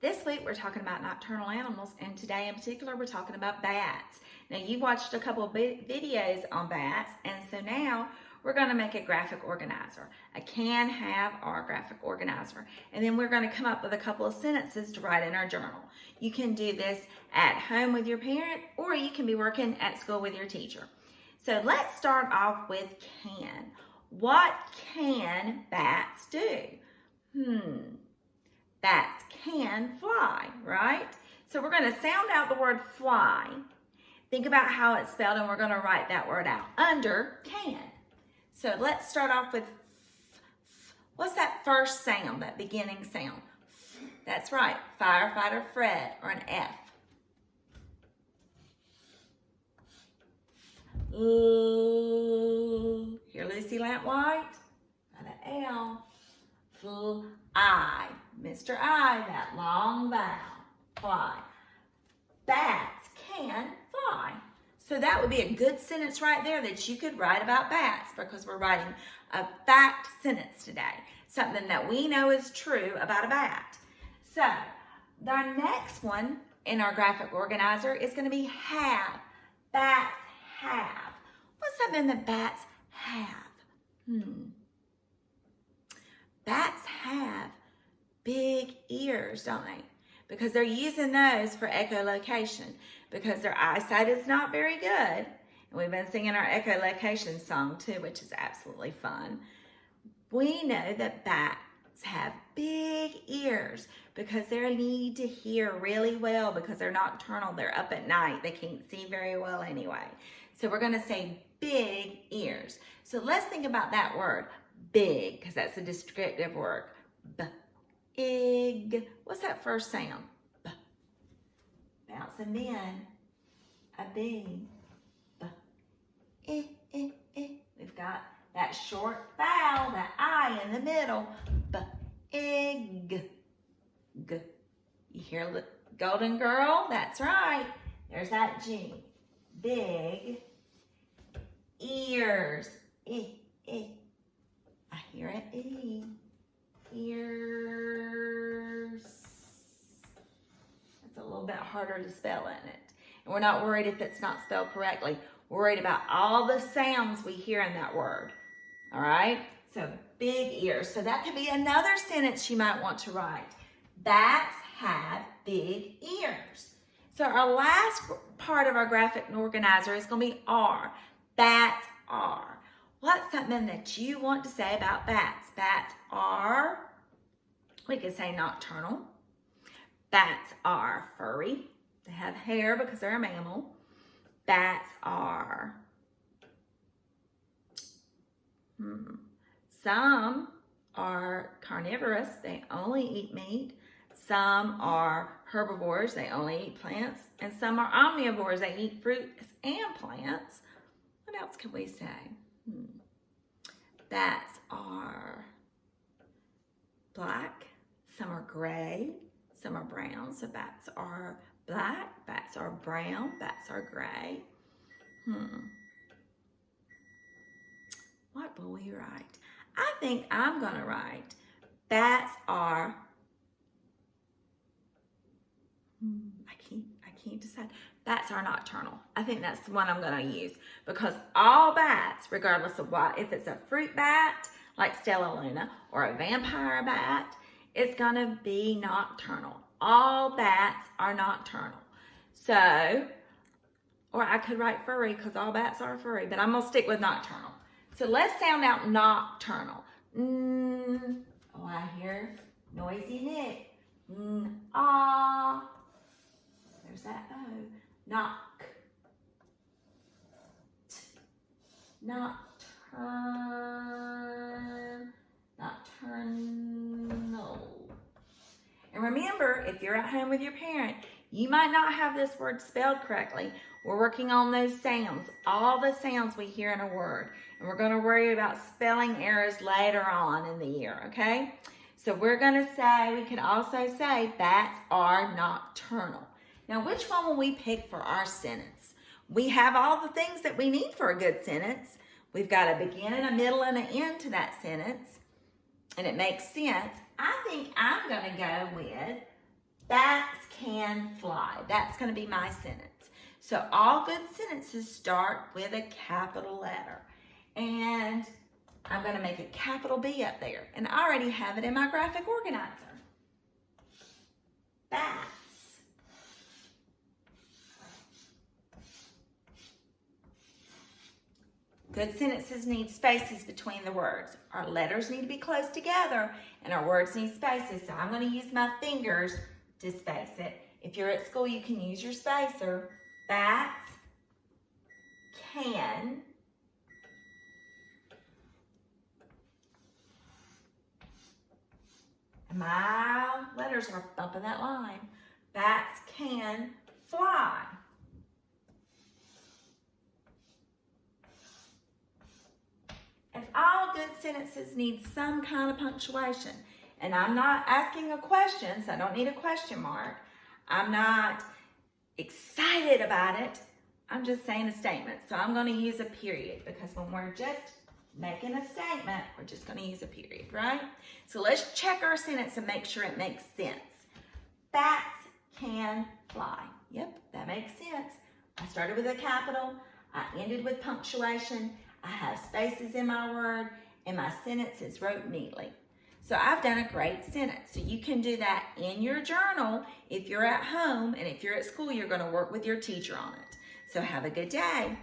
This week we're talking about nocturnal animals, and today in particular we're talking about bats. Now you've watched a couple of videos on bats, and so now we're going to make a graphic organizer. A can have our graphic organizer, and then we're going to come up with a couple of sentences to write in our journal. You can do this at home with your parent, or you can be working at school with your teacher. So let's start off with can. What can bats do? Bats can fly, right? So we're going to sound out the word fly. Think about how it's spelled, and we're going to write that word out under can. So let's start off with what's that first sound, that beginning sound? That's right, firefighter Fred, or an F. Hear Lucy Lamp White? Got an L. Fly. Mr. I, that long vowel. Fly. Bats can fly. So that would be a good sentence right there that you could write about bats, because we're writing a fact sentence today. Something that we know is true about a bat. So our next one in our graphic organizer is going to be have. Bats have. What's something that bats have? Bats have big ears, don't they? Because they're using those for echolocation, because their eyesight is not very good. And we've been singing our echolocation song too, which is absolutely fun. We know that bats have big ears because they need to hear really well, because they're nocturnal. They're up at night. They can't see very well anyway. So we're going to say big ears. So let's think about that word, big, because that's a descriptive word. Big. What's that first sound? B. Bouncing in. A B. B. We've got that short vowel, that I in the middle. Big. G. You hear the golden girl? That's right. There's that G. Big ears. I hear it. E. Ears. It's a little bit harder to spell, isn't it? And we're not worried if it's not spelled correctly. We're worried about all the sounds we hear in that word. All right? So big ears. So that could be another sentence you might want to write. Bats have big ears. So our last part of our graphic organizer is going to be are. Bats are. What's something that you want to say about bats? Bats are, we could say nocturnal. Bats are furry. They have hair because they're a mammal. Bats are, some are carnivorous. They only eat meat. Some are herbivores. They only eat plants. And some are omnivores. They eat fruits and plants. What else can we say? Bats are black, some are gray, some are brown. So bats are black, bats are brown, bats are gray. What will we write? I think I'm going to write bats are, I can't decide. Bats are nocturnal. I think that's the one I'm going to use, because all bats, regardless of what, if it's a fruit bat like Stella Luna or a vampire bat, it's going to be nocturnal. All bats are nocturnal. So, or I could write furry, because all bats are furry, but I'm going to stick with nocturnal. So let's sound out nocturnal. Oh, I hear noisy Nick. Ah. There's that O. Knock. Nocturnal. And remember, if you're at home with your parent, you might not have this word spelled correctly. We're working on those sounds, all the sounds we hear in a word. And we're going to worry about spelling errors later on in the year, okay? So we're going to say, we can also say, bats are nocturnal. Now, which one will we pick for our sentence? We have all the things that we need for a good sentence. We've got a beginning, a middle, and an end to that sentence, and it makes sense. I think I'm going to go with Bats can fly. That's going to be my sentence. So all good sentences start with a capital letter. And I'm going to make a capital B up there. And I already have it in my graphic organizer. Bats. Good sentences need spaces between the words. Our letters need to be close together and our words need spaces. So I'm going to use my fingers to space it. If you're at school, you can use your spacer. Bats can and my letters are bumping that line. Bats can fly. And all good sentences need some kind of punctuation. And I'm not asking a question, so I don't need a question mark. I'm not excited about it. I'm just saying a statement. So I'm going to use a period because when we're just making a statement, we're just going to use a period, right? So let's check our sentence and make sure it makes sense. Bats can fly. Yep, that makes sense. I started with a capital. I ended with punctuation. I have spaces in my word, and my sentence is wrote neatly. So I've done a great sentence. So you can do that in your journal if you're at home, and if you're at school, you're going to work with your teacher on it. So have a good day.